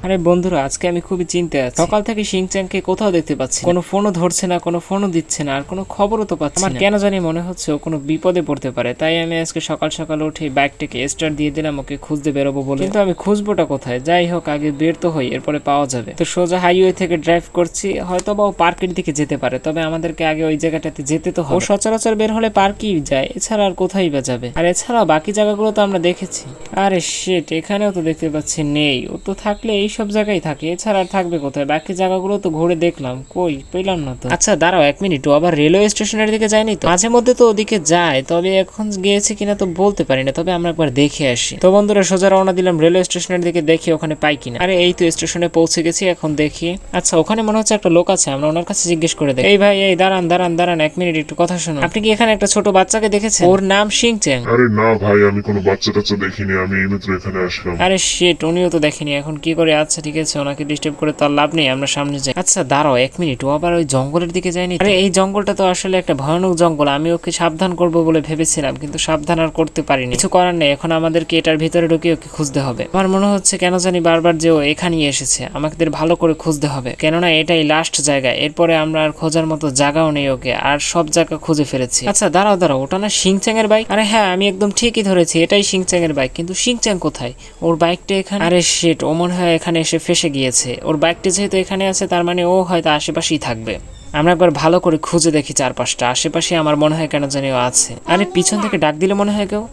আরে বন্ধুরা, আজকে আমি খুবই চিন্তায় আছি। সকাল থেকে শিংচ্যাংকে কোথাও দেখতে পাচ্ছি, কোনো ফোনও ধরছে না, কোনো ফোনও দিচ্ছে না, আর কোনো খবরও তো পাচ্ছি না। কেন জানি মনে হচ্ছে ও কোনো বিপদে পড়তে পারে। তাই আমি আজকে সকাল সকাল উঠে বাইকটাকে স্টার্ট দিয়ে দিলাম ওকে খুঁজতে বেরোবো বলে। কিন্তু আমি খুঁজবোটা কোথায়? যাই হোক, আগে বের তো হই, এরপরে পাওয়া যাবে। তো সোজা হাইওয়ে থেকে ড্রাইভ করছি, হয়তো বা ও পার্কের দিকে যেতে পারে, তবে আমাদেরকে আগে ওই জায়গাটাতে যেতে তো হবে। ও সচরাচর বের হলে পার্কেই যায়, এছাড়া আর কোথায় বা যাবে? আর এছাড়া বাকি জায়গাগুলো তো আমরা দেখেছি। আরে শিট, এখানেও তো দেখতে পাচ্ছি নেই। ও তো থাকলে এই সব জায়গায় থাকে, এছাড়া আর থাকবে কোথায়? বাকি জায়গাগুলো তো ঘুরে দেখলাম, কই পেলাম না তো। আচ্ছা দাঁড়াও এক মিনিট, ও আবার রেলওয়ে স্টেশনের দিকে যায়নি তো? মাঝে মধ্যে তো ওদিকে যায়, তবে এখন গিয়েছে কিনা তো বলতে পারি না, তবে আমরা একবার দেখে আসি। তো বন্ধুরা সোজা রওনা দিলাম রেলওয়ে স্টেশনের দিকে, দেখি ওখানে পাই কিনা। আরে এই তো স্টেশনে পৌঁছে গেছি, এখন দেখি। আচ্ছা ওখানে মনে হচ্ছে একটা লোক আছে, আমরা ওনার কাছে জিজ্ঞেস করে দেখি। এই ভাই, এই দাঁড়ান দাঁড়ান দাঁড়ান, এক মিনিট একটু কথা শুনুন। আপনি কি এখানে একটা ছোট বাচ্চাকে দেখেছেন? ওর নাম শিংচ্যাং। আরে না ভাই, আমি কোনো বাচ্চা টাচ্চা দেখিনি, আমি এইমাত্র এখানে আসলাম। আরে শিট, উনিও তো দেখেনি, এখন কি করে? আচ্ছা ঠিক আছে, ওনাকে ডিস্টার্ব করে তো আর লাভ নেই, আমরা সামনে যাই। আচ্ছা দাঁড়াও এক মিনিট, ও আবার ওই জঙ্গলের দিকে যায়নি? আরে এই জঙ্গলটা তো আসলে একটা ভয়ানক জঙ্গল, আমি ওকে সাবধান করব বলে ভেবেছিলাম, কিন্তু সাবধান আর করতে পারিনি। কিছু করার নেই, এখন আমাদেরকে এটার ভিতরে ঢুকে ওকে খুঁজতে হবে। আমার মনে হচ্ছে কেন জানি বারবার যে ও এখানেই এসেছে, আমাদের ভালো করে খুঁজতে হবে, কেননা এটাই লাস্ট জায়গা। এরপরে আমরা আর খোঁজার মতো জায়গাও নেই ওকে, আর সব জায়গা খুঁজে ফেলেছি। আচ্ছা দাঁড়াও দাঁড়াও, ওটা না শিংচ্যাং এর বাইক? আরে হ্যাঁ, আমি একদম ঠিকই ধরেছি, এটাই শিংচ্যাং এর বাইক। কিন্তু শিংচ্যাং কোথায়? ওর বাইকটা এখানে? আরে শিট, ও মনে হয় এখানে এসে ফেসে গিয়েছে। ওর বাইকটা যেহেতু এখানে আছে, তার মানে ও হয়তো আশেপাশেই থাকবে। আমরা একবার ভালো করে খুঁজে দেখি চারপাশটা, আশেপাশে আমার মনে হয় কেন জানি ও আছে। আরে পিছন থেকে ডাক দিলে মনে হয় কেউ।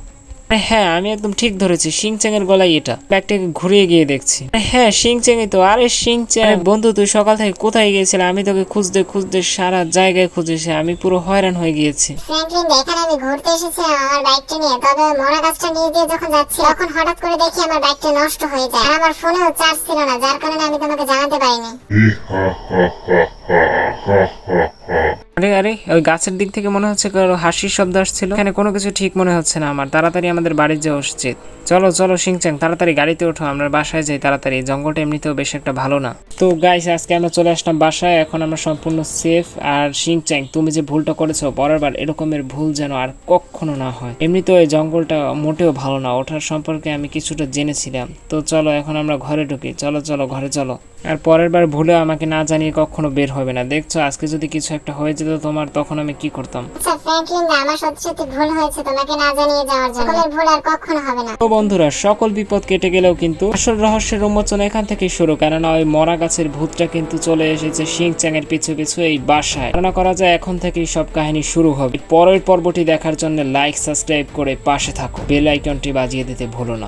আরে হ্যাঁ, আমি একদম ঠিক ধরেছি, শিংচ্যাং এর গলায় এটা। ব্যাগটাকে ঘুরিয়ে গিয়ে দেখছি, আরে হ্যাঁ শিংচ্যাংই তো। আরে শিংচ্যাং বন্ধু, তুই সকাল থেকে কোথায় গিয়েছিলি? আমি তোকে খুঁজতে খুঁজতে সারা জায়গায় খুঁজেছি, আমি পুরো হয়রান হয়ে গিয়েছি। ফ্র্যাঙ্কলিন, এখানে আমি ঘুরতে এসেছিলাম আমার বাইকটা নিয়ে, তবে মরা গাছটা নিয়ে দিয়ে যখন যাচ্ছি তখন হঠাৎ করে দেখি আমার বাইকটা নষ্ট হয়ে যায়, আর আমার ফোনেও চার্জ ছিল না, যার কারণে আমি তোমাকে জানাতে পারিনি। হা হা হা হা হা হা হা। আরে আরে, ওই গাছের দিক থেকে মনে হচ্ছে কারো হাসির শব্দ আসছিল। এখানে কোনো কিছু ঠিক মনে হচ্ছে না আমার, তাড়াতাড়ি আমাদের বাড়ি যাওয়া উচিত। চলো চলো শিংচ্যাং, তাড়াতাড়ি গাড়িতে ওঠো, আমরা বাসায় যাই তাড়াতাড়ি। জঙ্গলটা এমনিতেও বেশ একটা ভালো না। তো গাইস, আজকে আমরা চলে আসলাম বাসায়, এখন আমরা সম্পূর্ণ সেফ। আর শিংচ্যাং, তুমি যে ভুলটা করেছো, পরের বার এরকমের ভুল যেন আর কখনো না হয়। এমনিতেও এই জঙ্গলটা মোটেও ভালো না, ওঠার সম্পর্কে আমি কিছুটা জেনেছিলাম। তো চলো এখন আমরা ঘরে ঢুকি, চলো চলো ঘরে চলো। আর পরের বার ভুলে আমাকে না জানিয়ে কখনো বের হবে না। দেখছো আজকে যদি কিছু একটা হয়ে যেত তোমার, তখন আমি কি করতাম? আচ্ছা ফ্র্যাঙ্কলিন, আমার সত্যি সত্যি ভুল হয়েছে তোমাকে না জানিয়ে যাওয়ার জন্য, এরকমের ভুল আর কখনো হবে না। তো বন্ধুরা, সকল বিপদ কেটে গেলেও কিন্তু আসল রহস্যের উন্মোচন এখান থেকেই শুরু, কেননা ওই মরা গাছের ভূতটা কিন্তু চলে এসেছে শিংচ্যাং এর পিছু পিছু এই বাসায়। ধারণা করা যায় এখন থেকেই সব কাহিনী শুরু হবে। পরের পর্বটি দেখার জন্য লাইক সাবস্ক্রাইব করে পাশে থাকো, বেল আইকনটি বাজিয়ে দিতে ভুলো না।